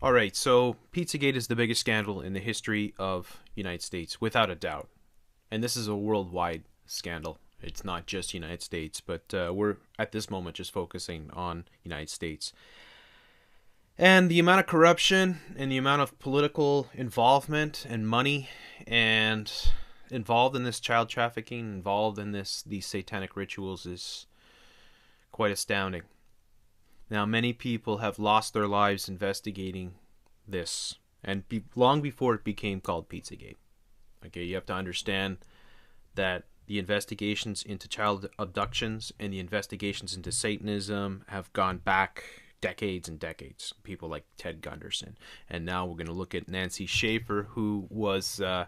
All right, so Pizzagate is the biggest scandal in the history of United States, without a doubt. And this is a worldwide scandal. It's not just United States, but we're at this moment just focusing on United States. And the amount of corruption and the amount of political involvement and money and involved in this child these satanic rituals is quite astounding. Now, many people have lost their lives investigating this, and long before it became called Pizzagate. Okay, you have to understand that the investigations into child abductions and the investigations into Satanism have gone back decades and decades. People like Ted Gunderson. And now we're going to look at Nancy Schaefer, who was the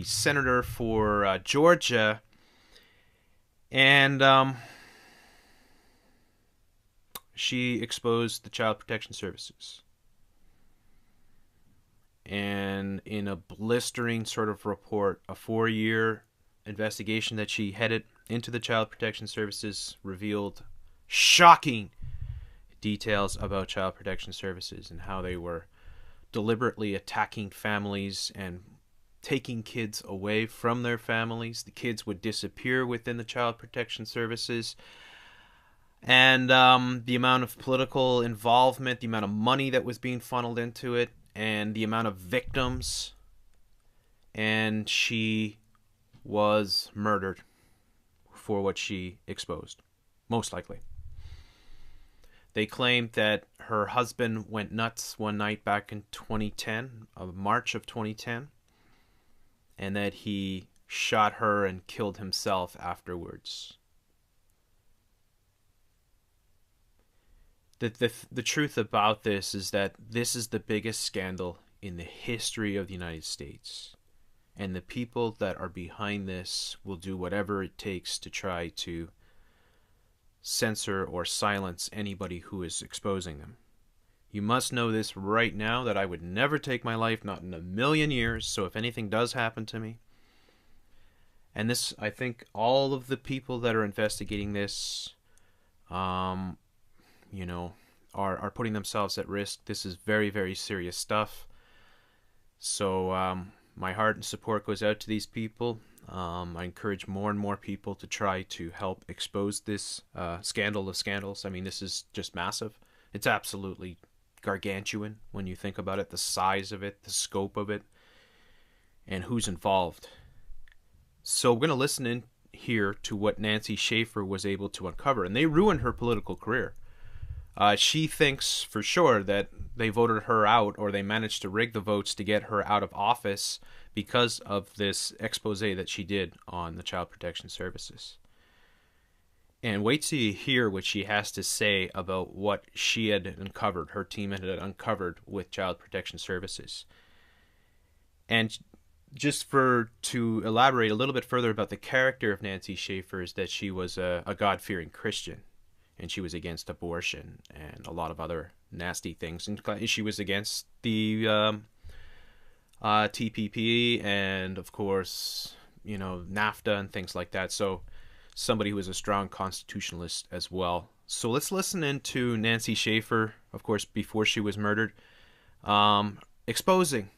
senator for Georgia. And she exposed the Child Protection Services. And in a blistering sort of report, a 4-year investigation that she headed into the Child Protection Services revealed shocking details about Child Protection Services and how they were deliberately attacking families and taking kids away from their families. The kids would disappear within the Child Protection Services. And the amount of political involvement, the amount of money that was being funneled into it, and the amount of victims. And she was murdered for what she exposed, most likely. They claimed that her husband went nuts one night back in 2010, March of 2010, and that he shot her and killed himself afterwards. The truth about this is that this is the biggest scandal in the history of the United States. And the people that are behind this will do whatever it takes to try to censor or silence anybody who is exposing them. You must know this right now, that I would never take my life, not in a million years. So if anything does happen to me, and this, I think all of the people that are investigating this, are putting themselves at risk. This is very, very serious stuff. So my heart and support goes out to these people. I encourage more and more people to try to help expose this scandal of scandals. I mean, this is just massive. It's absolutely gargantuan when you think about it, the size of it, the scope of it, and who's involved. So we're going to listen in here to what Nancy Schaefer was able to uncover, and they ruined her political career. She thinks for sure that they voted her out, or they managed to rig the votes to get her out of office because of this expose that she did on the Child Protection Services. And wait till you hear what she has to say about what she had uncovered, her team had uncovered with Child Protection Services. And just to elaborate a little bit further about the character of Nancy Schaefer, is that she was a God-fearing Christian. And she was against abortion and a lot of other nasty things. And she was against the TPP and, of course, NAFTA and things like that. So somebody who was a strong constitutionalist as well. So let's listen into Nancy Schaefer, of course, before she was murdered, exposing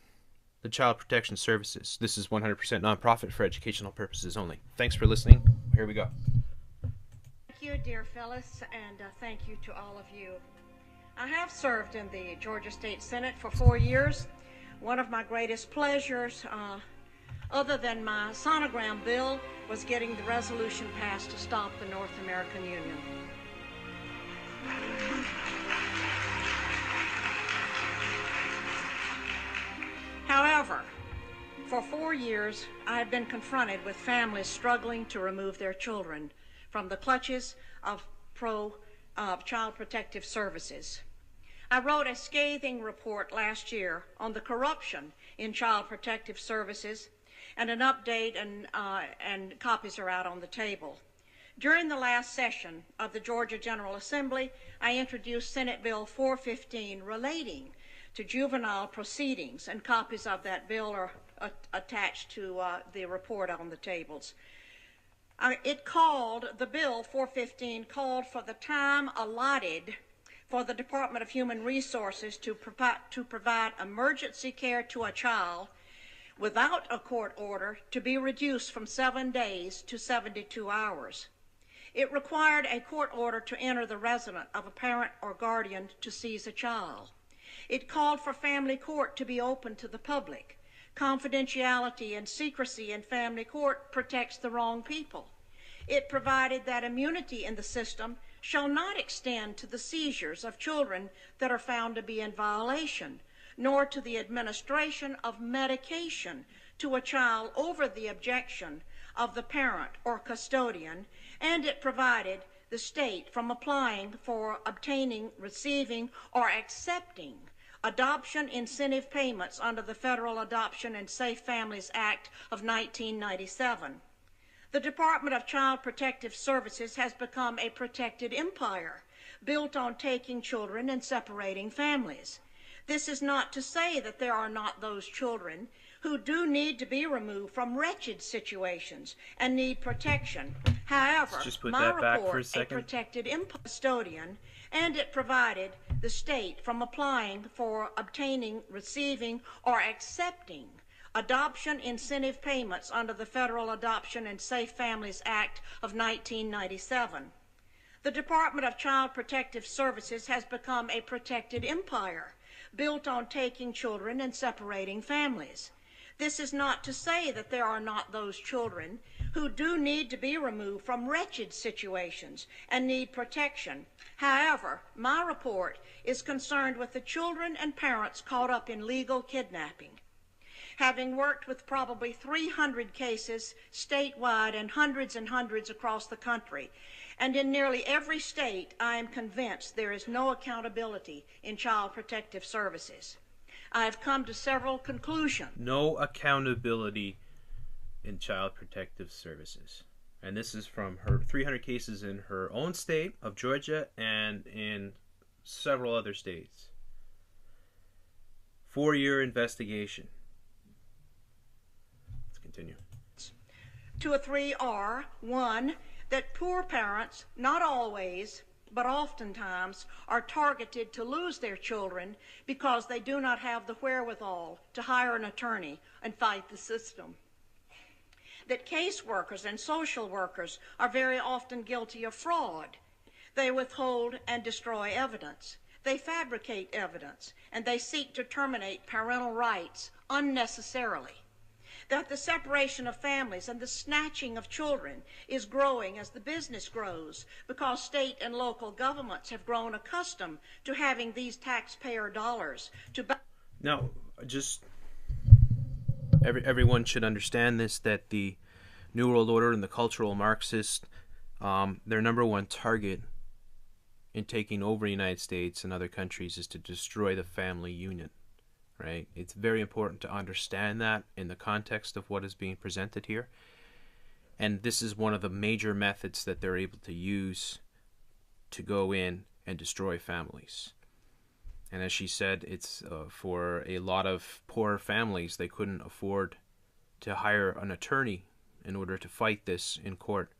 the Child Protection Services. This is 100% nonprofit for educational purposes only. Thanks for listening. Here we go. Thank you, dear Phyllis, and thank you to all of you. I have served in the Georgia State Senate for 4 years. One of my greatest pleasures, other than my sonogram bill, was getting the resolution passed to stop the North American Union. However, for 4 years, I have been confronted with families struggling to remove their children from the clutches of Child Protective Services. I wrote a scathing report last year on the corruption in Child Protective Services, and an update and copies are out on the table. During the last session of the Georgia General Assembly, I introduced Senate Bill 415 relating to juvenile proceedings, and copies of that bill are attached to the report on the tables. The bill 415 called for the time allotted for the Department of Human Resources to provide emergency care to a child without a court order to be reduced from 7 days to 72 hours. It required a court order to enter the residence of a parent or guardian to seize a child. It called for family court to be open to the public. Confidentiality and secrecy in family court protects the wrong people. It provided that immunity in the system shall not extend to the seizures of children that are found to be in violation, nor to the administration of medication to a child over the objection of the parent or custodian, and it provided the state from applying for, obtaining, receiving, or accepting adoption incentive payments under the Federal Adoption and Safe Families Act of 1997. The Department of Child Protective Services has become a protected empire built on taking children and separating families. This is not to say that there are not those children who do need to be removed from wretched situations and need protection. However, Let's just put my that back report, for a second. protected custodian, and it provided the state from applying for, obtaining, receiving, or accepting adoption incentive payments under the Federal Adoption and Safe Families Act of 1997. The Department of Child Protective Services has become a protected empire built on taking children and separating families. This is not to say that there are not those children who do need to be removed from wretched situations and need protection. However, my report is concerned with the children and parents caught up in legal kidnapping. Having worked with probably 300 cases statewide and hundreds across the country, and in nearly every state, I am convinced there is no accountability in child protective services. I have come to several conclusions. No accountability in child protective services. And this is from her 300 cases in her own state of Georgia and in several other states. 4-year investigation. Let's continue. 2 or 3 are, 1, that poor parents, not always, but oftentimes, are targeted to lose their children because they do not have the wherewithal to hire an attorney and fight the system. That caseworkers and social workers are very often guilty of fraud. They withhold and destroy evidence. They fabricate evidence, and they seek to terminate parental rights unnecessarily. That the separation of families and the snatching of children is growing as the business grows because state and local governments have grown accustomed to having these taxpayer dollars to... Now, just everyone should understand this, that the New World Order and the cultural Marxists, their number one target in taking over the United States and other countries is to destroy the family union. Right? It's very important to understand that in the context of what is being presented here. And this is one of the major methods that they're able to use to go in and destroy families. And as she said, it's for a lot of poor families, they couldn't afford to hire an attorney in order to fight this in court,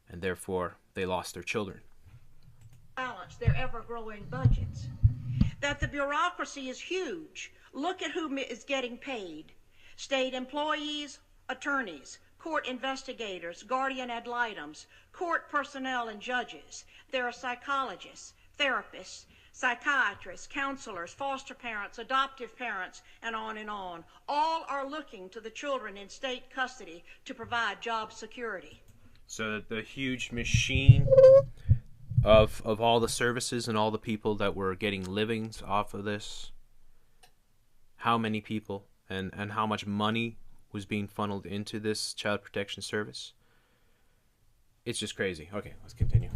and therefore they lost their children. Balance their ever-growing budgets. That the bureaucracy is huge. Look at who is getting paid. State employees, attorneys, court investigators, guardian ad litems, court personnel and judges. There are psychologists, therapists, psychiatrists, counselors, foster parents, adoptive parents, and on and on. All are looking to the children in state custody to provide job security. So the huge machine of all the services and all the people that were getting livings off of this, how many people and how much money was being funneled into this child protection service. It's just crazy. Okay, let's continue.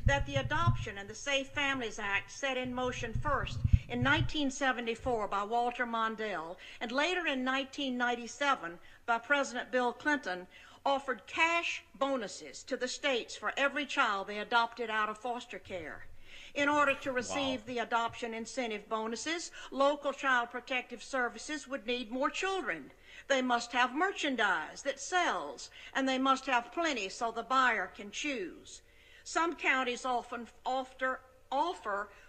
That the Adoption and the Safe Families Act, set in motion first in 1974 by Walter Mondale and later in 1997 by President Bill Clinton, offered cash bonuses to the states for every child they adopted out of foster care. In order to receive the adoption incentive bonuses, local child protective services would need more children. They must have merchandise that sells, and they must have plenty so the buyer can choose. Some counties often offer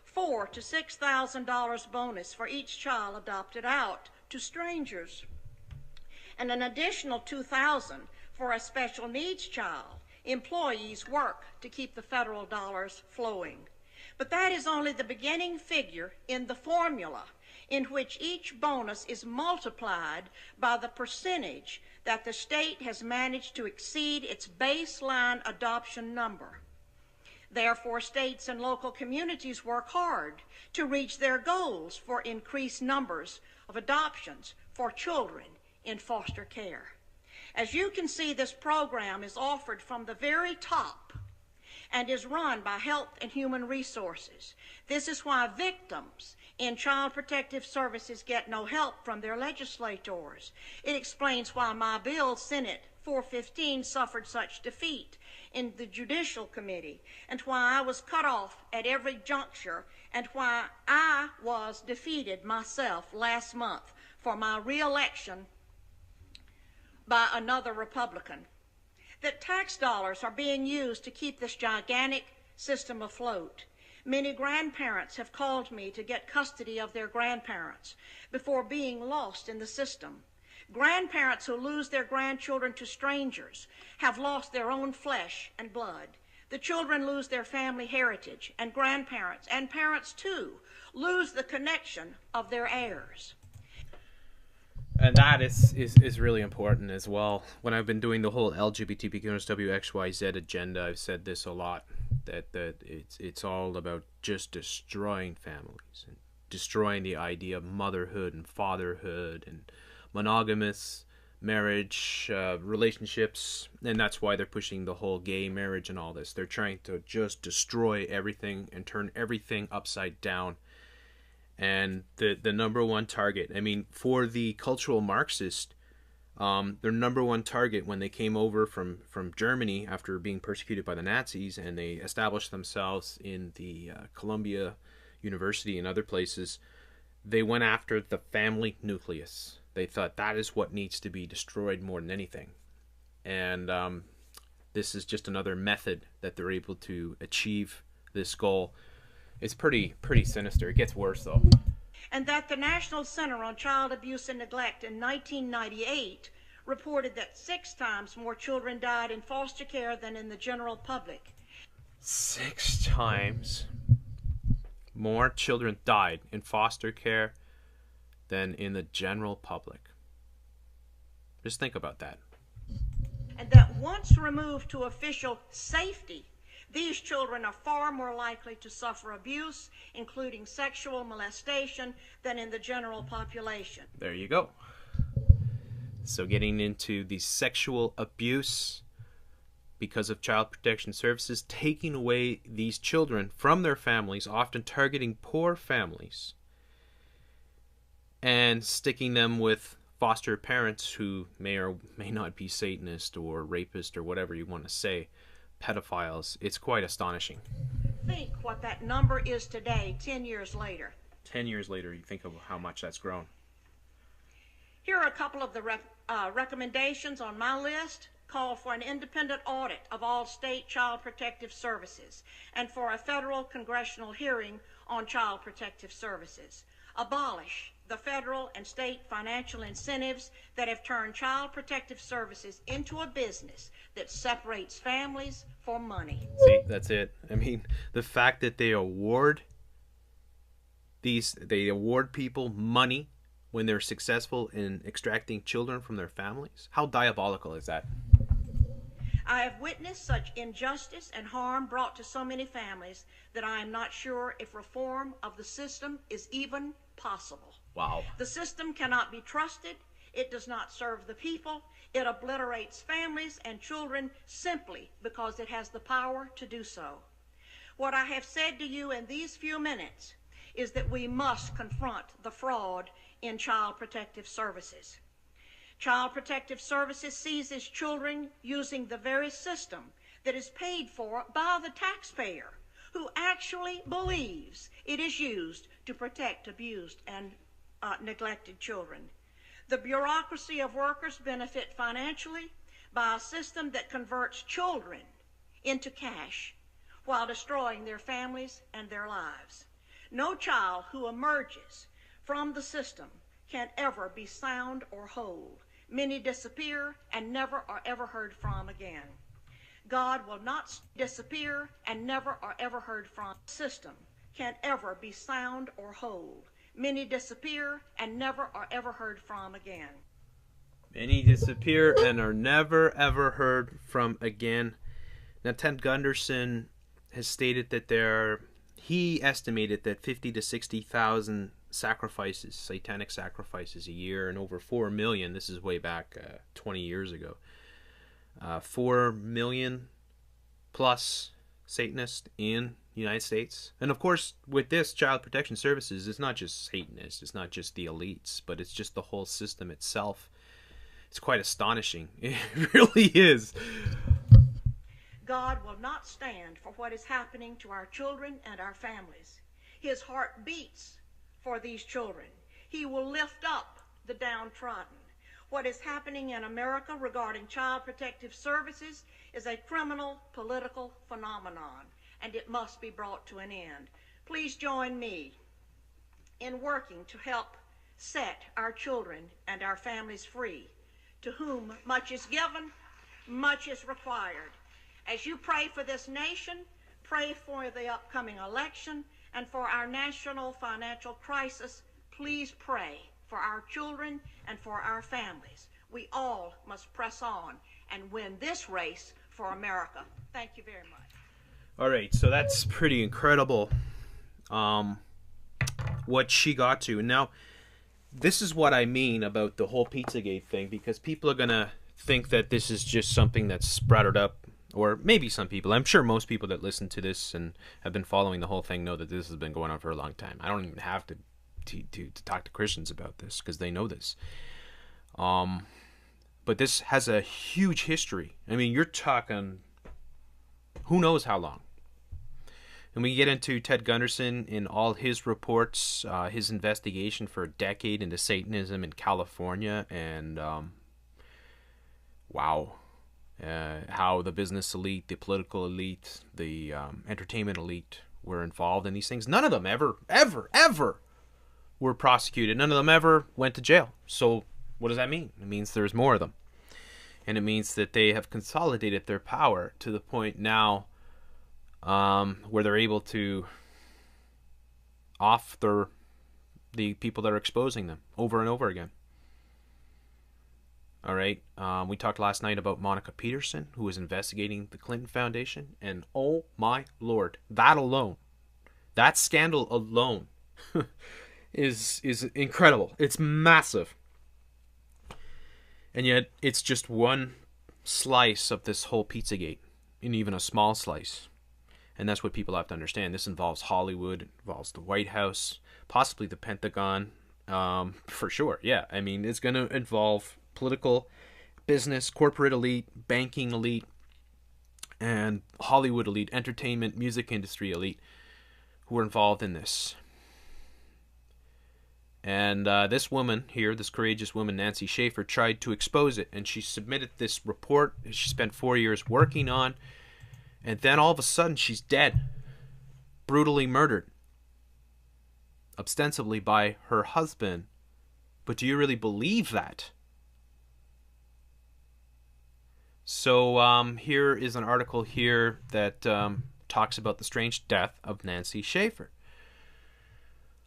4 $4,000 to $6,000 bonus for each child adopted out to strangers, and an additional $2,000 for a special needs child. Employees work to keep the federal dollars flowing. But that is only the beginning figure in the formula in which each bonus is multiplied by the percentage that the state has managed to exceed its baseline adoption number. Therefore, states and local communities work hard to reach their goals for increased numbers of adoptions for children in foster care. As you can see, this program is offered from the very top and is run by Health and Human Resources. This is why victims in Child Protective Services get no help from their legislators. It explains why my bill, Senate 415, suffered such defeat in the Judicial Committee, and why I was cut off at every juncture, and why I was defeated myself last month for my re-election by another Republican. That tax dollars are being used to keep this gigantic system afloat. Many grandparents have called me to get custody of their grandparents before being lost in the system. Grandparents who lose their grandchildren to strangers have lost their own flesh and blood. The children lose their family heritage, and grandparents, and parents too, lose the connection of their heirs. And that is really important as well. When I've been doing the whole LGBTQWXYZ agenda, I've said this a lot, that it's all about just destroying families and destroying the idea of motherhood and fatherhood and monogamous marriage, relationships, and that's why they're pushing the whole gay marriage and all this. They're trying to just destroy everything and turn everything upside down. And the number one target, I mean, for the cultural Marxist, their number one target when they came over from Germany after being persecuted by the Nazis, and they established themselves in the Columbia University and other places, they went after the family nucleus. They thought that is what needs to be destroyed more than anything. And this is just another method that they're able to achieve this goal. It's pretty sinister. It gets worse, though. And that the National Center on Child Abuse and Neglect in 1998 reported that 6 times more children died in foster care than in the general public. 6 times more children died in foster care than in the general public. Just think about that. And that once removed to official safety, these children are far more likely to suffer abuse, including sexual molestation, than in the general population. There you go. So getting into the sexual abuse because of Child Protection Services, taking away these children from their families, often targeting poor families, and sticking them with foster parents who may or may not be Satanist or rapist or whatever you want to say, pedophiles. It's quite astonishing. Think what that number is today, 10 years later. 10 years later, you think of how much that's grown. Here are a couple of the recommendations on my list. Call for an independent audit of all state child protective services and for a federal congressional hearing on child protective services. Abolish the federal and state financial incentives that have turned child protective services into a business that separates families for money. See, that's it. I mean, the fact that they award people money when they're successful in extracting children from their families, how diabolical is that? I have witnessed such injustice and harm brought to so many families that I am not sure if reform of the system is even possible. Wow. The system cannot be trusted. It does not serve the people. It obliterates families and children simply because it has the power to do so. What I have said to you in these few minutes is that we must confront the fraud in Child Protective Services. Child Protective Services seizes children using the very system that is paid for by the taxpayer, who actually believes it is used to protect abused and neglected children. The bureaucracy of workers benefit financially by a system that converts children into cash while destroying their families and their lives. No child who emerges from the system can ever be sound or whole. Many disappear and never are ever heard from again. God will not disappear and never are ever heard from. System can ever be sound or whole. Many disappear and never are ever heard from again. Many disappear and are never ever heard from again. Now, Ted Gunderson has stated that he estimated that 50 to 60,000 sacrifices, satanic sacrifices a year, and over 4 million, this is way back 20 years ago, 4 million plus Satanists in the United States. And of course, with this, Child Protection Services, it's not just Satanists, it's not just the elites, but it's just the whole system itself. It's quite astonishing. It really is. God will not stand for what is happening to our children and our families. His heart beats for these children. He will lift up the downtrodden. What is happening in America regarding Child Protective Services is a criminal political phenomenon, and it must be brought to an end. Please join me in working to help set our children and our families free. To whom much is given, much is required. As you pray for this nation, pray for the upcoming election, and for our national financial crisis, please pray for our children and for our families. We all must press on and win this race for America. Thank you very much. All right, so that's pretty incredible what she got to. Now, this is what I mean about the whole Pizzagate thing, because people are going to think that this is just something that's sprouted up, or maybe some people. I'm sure most people that listen to this and have been following the whole thing know that this has been going on for a long time. I don't even have to talk to Christians about this, because they know this. But this has a huge history. I mean, you're talking who knows how long. And we get into Ted Gunderson in all his reports, his investigation for a decade into Satanism in California, and wow, how the business elite, the political elite, the entertainment elite were involved in these things. None of them ever were prosecuted. None of them ever went to jail. So what does that mean? It means there's more of them. And it means that they have consolidated their power to the point now where they're able to off the people that are exposing them over and over again. All right. We talked last night about Monica Peterson, who was investigating the Clinton Foundation. And oh my Lord, that alone, that scandal alone is incredible. It's massive. And yet it's just one slice of this whole Pizzagate, and even a small slice. And that's what people have to understand. This involves Hollywood, it involves the White House, possibly the Pentagon, for sure. Yeah, I mean, it's going to involve political, business, corporate elite, banking elite, and Hollywood elite, entertainment, music industry elite who are involved in this. And this woman here, this courageous woman, Nancy Schaefer, tried to expose it. And she submitted this report that she spent 4 years working on. And then all of a sudden, she's dead. Brutally murdered. Ostensibly by her husband. But do you really believe that? So here is an article here that talks about the strange death of Nancy Schaefer.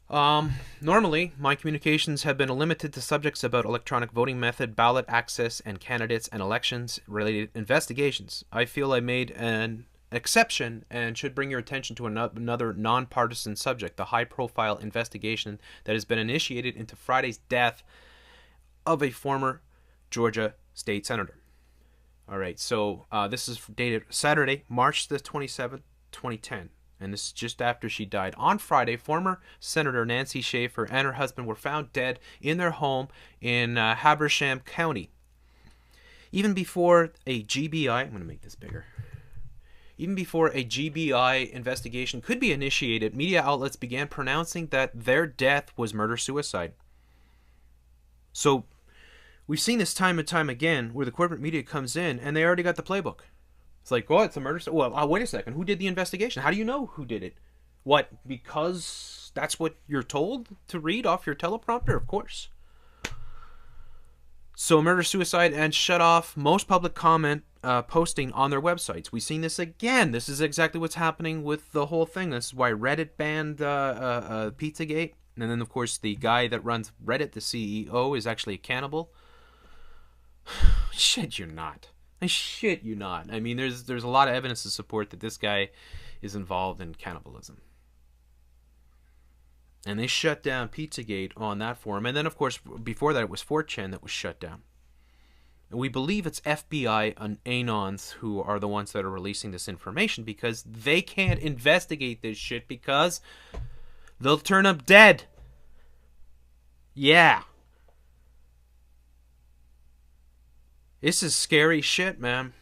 Normally, my communications have been limited to subjects about electronic voting method, ballot access, and candidates and elections-related investigations. I feel I made an exception and should bring your attention to another nonpartisan subject, the high-profile investigation that has been initiated into Friday's death of a former Georgia state senator. All right, so this is dated Saturday, March the 27th, 2010. And this is just after she died. On Friday, former Senator Nancy Schaefer and her husband were found dead in their home in Habersham County. Even before a GBI, I'm going to make this bigger. Even before a GBI investigation could be initiated, media outlets began pronouncing that their death was murder-suicide. So we've seen this time and time again where the corporate media comes in and they already got the playbook. It's like, oh, it's a murder. Well, wait a second. Who did the investigation? How do you know who did it? What? Because That's what you're told to read off your teleprompter, of course. So murder, suicide, and shut off most public comment posting on their websites. We've seen this again. This is exactly what's happening with the whole thing. This is why Reddit banned Pizzagate. And then, of course, the guy that runs Reddit, the CEO, is actually a cannibal. Shit you not. I shit you not. I mean, there's a lot of evidence to support that this guy is involved in cannibalism. And they shut down Pizzagate on that forum. And then, of course, before that, it was 4chan that was shut down. And we believe it's FBI and Anons who are the ones that are releasing this information because they can't investigate this shit because they'll turn up dead. Yeah. This is scary shit, man.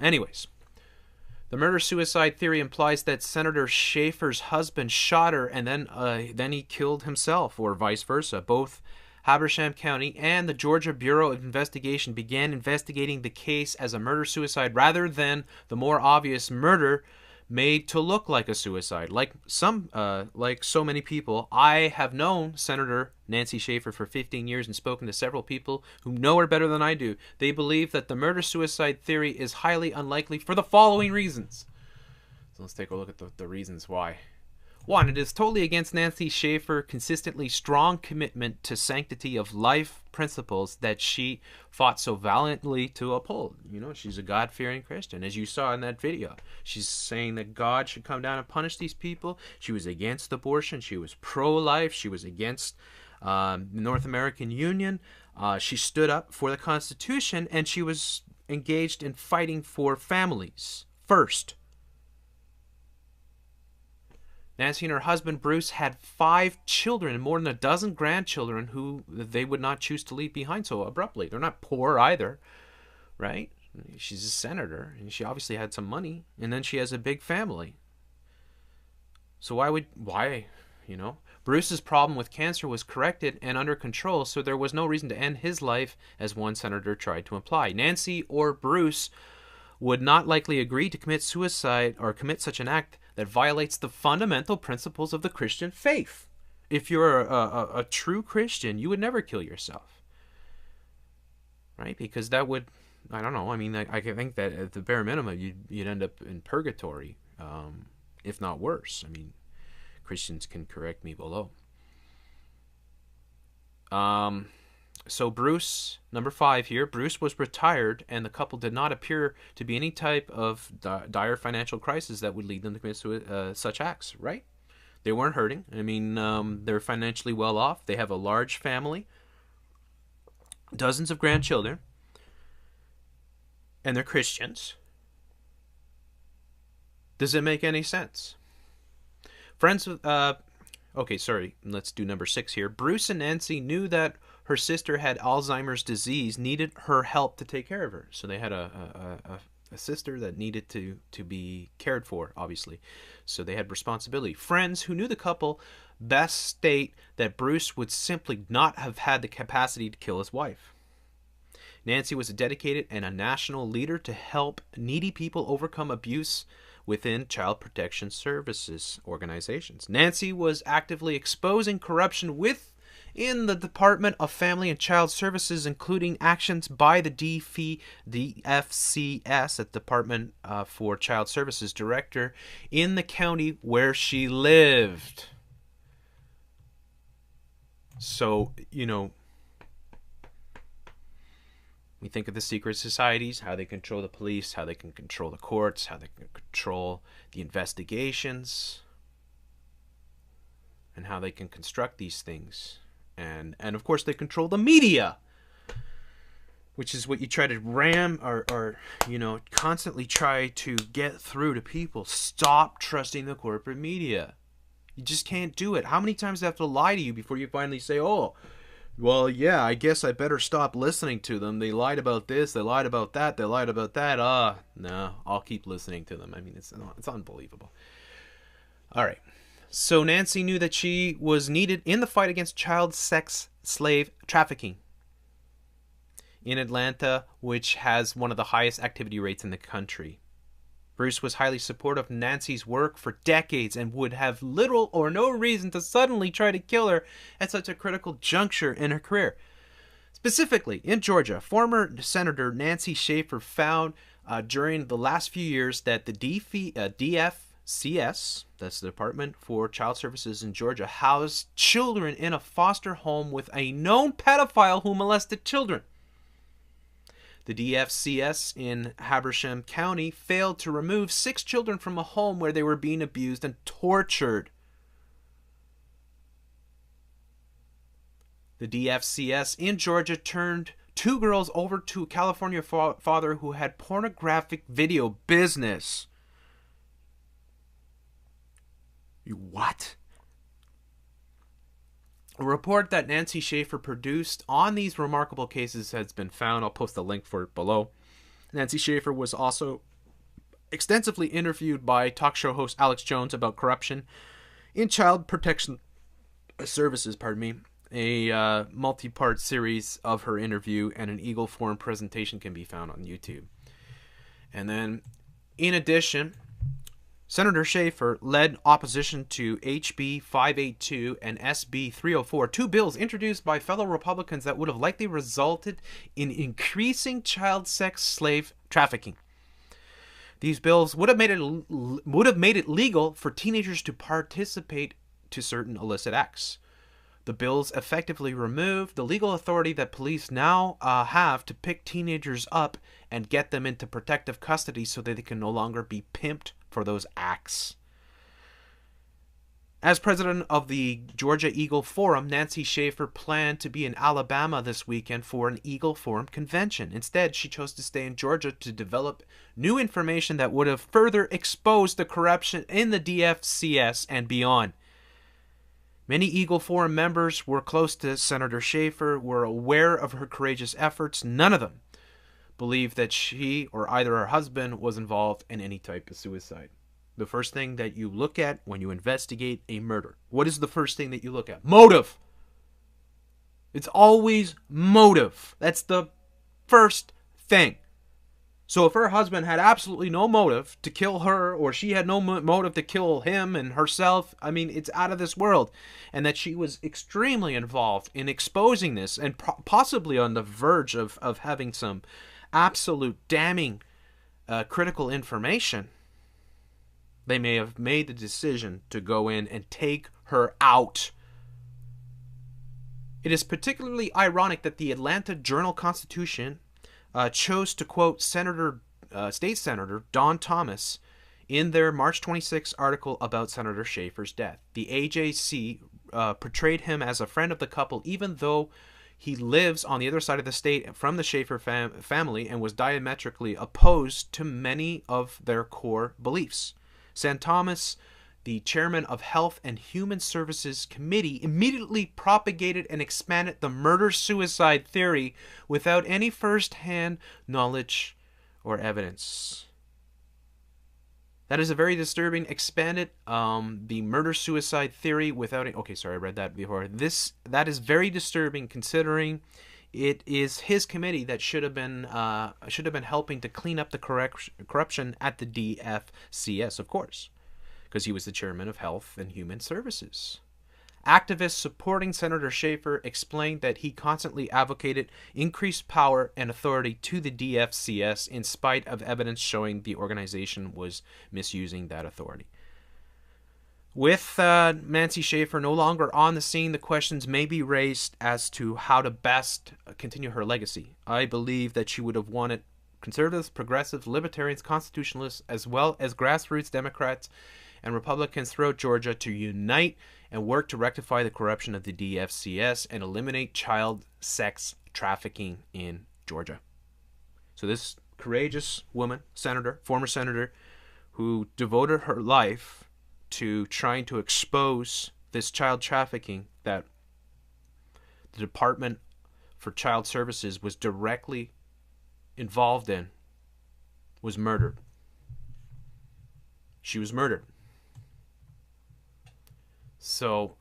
Anyways, the murder-suicide theory implies that Senator Schaefer's husband shot her and then he killed himself, or vice versa. Both Habersham County and the Georgia Bureau of Investigation began investigating the case as a murder-suicide rather than the more obvious murder made to look like a suicide. Like so many people, I have known Senator Nancy Schaefer for 15 years and spoken to several people who know her better than I do. They believe that the murder-suicide theory is highly unlikely for the following reasons. So let's take a look at the reasons why. 1. It is totally against Nancy Schaefer's consistently strong commitment to sanctity of life principles that she fought so valiantly to uphold. You know, she's a God-fearing Christian, as you saw in that video. She's saying that God should come down and punish these people. She was against abortion. She was pro-life. She was against the North American Union. She stood up for the Constitution, and she was engaged in fighting for families first. Nancy and her husband Bruce had 5 children and more than a dozen grandchildren who they would not choose to leave behind so abruptly. They're not poor either, right? She's a senator, and she obviously had some money, and then she has a big family. So why, you know? Bruce's problem with cancer was corrected and under control, so there was no reason to end his life, as one senator tried to imply. Nancy or Bruce would not likely agree to commit suicide or commit such an act that violates the fundamental principles of the Christian faith. If you're a true Christian, you would never kill yourself. Right? Because that would, I don't know, I mean, I think that at the bare minimum, you'd end up in purgatory, if not worse. I mean, Christians can correct me below. So Bruce, number 5 here, Bruce was retired and the couple did not appear to be any type of dire financial crisis that would lead them to commit such acts, right? They weren't hurting. I mean, they're financially well off. They have a large family, dozens of grandchildren, and they're Christians. Does it make any sense? Friends with, okay, sorry, let's do number 6 here. Bruce and Nancy knew that her sister had Alzheimer's disease, needed her help to take care of her. So they had a sister that needed to be cared for, obviously. So they had responsibility. Friends who knew the couple best state that Bruce would simply not have had the capacity to kill his wife. Nancy was a dedicated and a national leader to help needy people overcome abuse within child protection services organizations. Nancy was actively exposing corruption in the Department of Family and Child Services, including actions by the DFCS, at Department for Child Services Director, in the county where she lived. So, you know, we think of the secret societies, how they control the police, how they can control the courts, how they can control the investigations, and how they can construct these things. And of course they control the media, which is what you try to ram or you know, constantly try to get through to people. Stop trusting the corporate media. You just can't do it. How many times do they have to lie to you before you finally say, oh, well, yeah, I guess I better stop listening to them. They lied about this, they lied about that, they lied about that. No, I'll keep listening to them. I mean, it's unbelievable. All right. So Nancy knew that she was needed in the fight against child sex slave trafficking in Atlanta, which has one of the highest activity rates in the country. Bruce was highly supportive of Nancy's work for decades and would have little or no reason to suddenly try to kill her at such a critical juncture in her career. Specifically, in Georgia, former Senator Nancy Schaefer found during the last few years that the DFCS, that's the Department for Child Services in Georgia, housed children in a foster home with a known pedophile who molested children. The DFCS in Habersham County failed to remove 6 children from a home where they were being abused and tortured. The DFCS in Georgia turned 2 girls over to a California father who had pornographic video business. What? A report that Nancy Schaefer produced on these remarkable cases has been found. I'll post a link for it below. Nancy Schaefer was also extensively interviewed by talk show host Alex Jones about corruption in child protection services, A multi-part series of her interview and an Eagle Forum presentation can be found on YouTube. And then, in addition, Senator Schaefer led opposition to HB 582 and SB 304, 2 bills introduced by fellow Republicans that would have likely resulted in increasing child sex slave trafficking. These bills would have made it legal for teenagers to participate to certain illicit acts. The bills effectively remove the legal authority that police now have to pick teenagers up and get them into protective custody so that they can no longer be pimped for those acts. As president of the Georgia Eagle Forum, Nancy Schaefer planned to be in Alabama this weekend for an Eagle Forum convention. Instead, she chose to stay in Georgia to develop new information that would have further exposed the corruption in the DFCS and beyond. Many Eagle Forum members were close to Senator Schaefer, were aware of her courageous efforts. None of them believed that she or either her husband was involved in any type of suicide. The first thing that you look at when you investigate a murder, what is the first thing that you look at? Motive. It's always motive. That's the first thing. So if her husband had absolutely no motive to kill her, or she had no motive to kill him and herself, I mean, it's out of this world. And that she was extremely involved in exposing this and possibly on the verge of having some absolute damning critical information, they may have made the decision to go in and take her out. It is particularly ironic that the Atlanta Journal-Constitution chose to quote State Senator Don Thomas in their March 26 article about Senator Schaefer's death. The AJC portrayed him as a friend of the couple, even though he lives on the other side of the state from the Schaefer family and was diametrically opposed to many of their core beliefs. St. Thomas, the chairman of Health and Human Services Committee, immediately propagated and expanded the murder-suicide theory without any first-hand knowledge or evidence. That is a very disturbing, expanded the murder-suicide theory without... Okay, sorry, I read that before. That is very disturbing, considering it is his committee that should have been helping to clean up the corruption at the DFCS, of course, because he was the chairman of Health and Human Services. Activists supporting Senator Schaefer explained that he constantly advocated increased power and authority to the DFCS in spite of evidence showing the organization was misusing that authority. With Nancy Schaefer no longer on the scene, the questions may be raised as to how to best continue her legacy. I believe that she would have wanted conservatives, progressives, libertarians, constitutionalists, as well as grassroots Democrats and Republicans throughout Georgia to unite and work to rectify the corruption of the DFCS and eliminate child sex trafficking in Georgia. So this courageous woman, senator, former senator, who devoted her life to trying to expose this child trafficking that the Department for Child Services was directly involved in, was murdered. She was murdered. So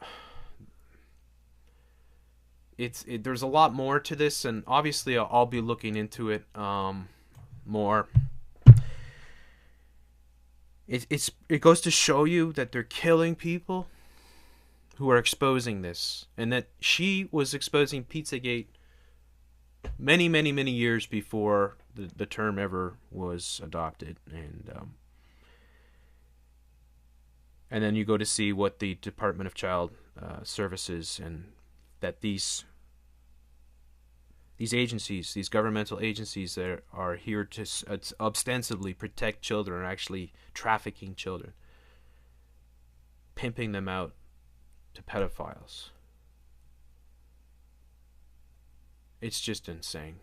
there's a lot more to this, and obviously I'll be looking into it more. it goes to show you that they're killing people who are exposing this, and that she was exposing Pizzagate many, many, many years before the term ever was adopted. And then you go to see what the Department of Child Services, and that these agencies, these governmental agencies that are here to ostensibly protect children, are actually trafficking children, pimping them out to pedophiles. It's just insane.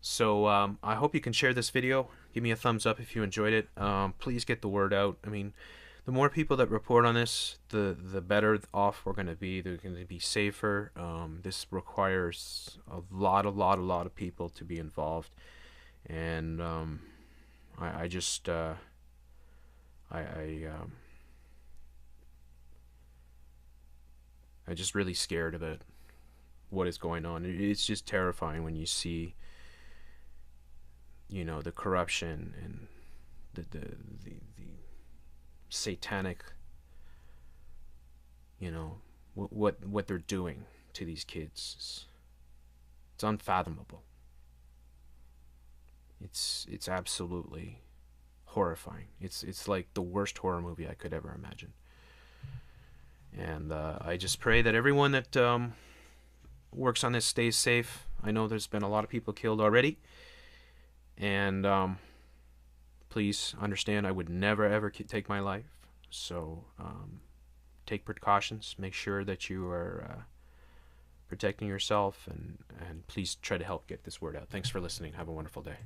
So I hope you can share this video. Give me a thumbs up if you enjoyed it. Please get the word out. I mean, the more people that report on this, the better off we're going to be. They're going to be safer. This requires a lot of people to be involved. And I just really scared about what is going on. It's just terrifying when you see, you know, the corruption and the satanic, you know, what they're doing to these kids. It's unfathomable. It's absolutely horrifying. It's like the worst horror movie I could ever imagine. And I just pray that everyone that works on this stays safe. I know there's been a lot of people killed already. And please understand, I would never ever take my life. So take precautions. Make sure that you are protecting yourself. And please try to help get this word out. Thanks for listening. Have a wonderful day.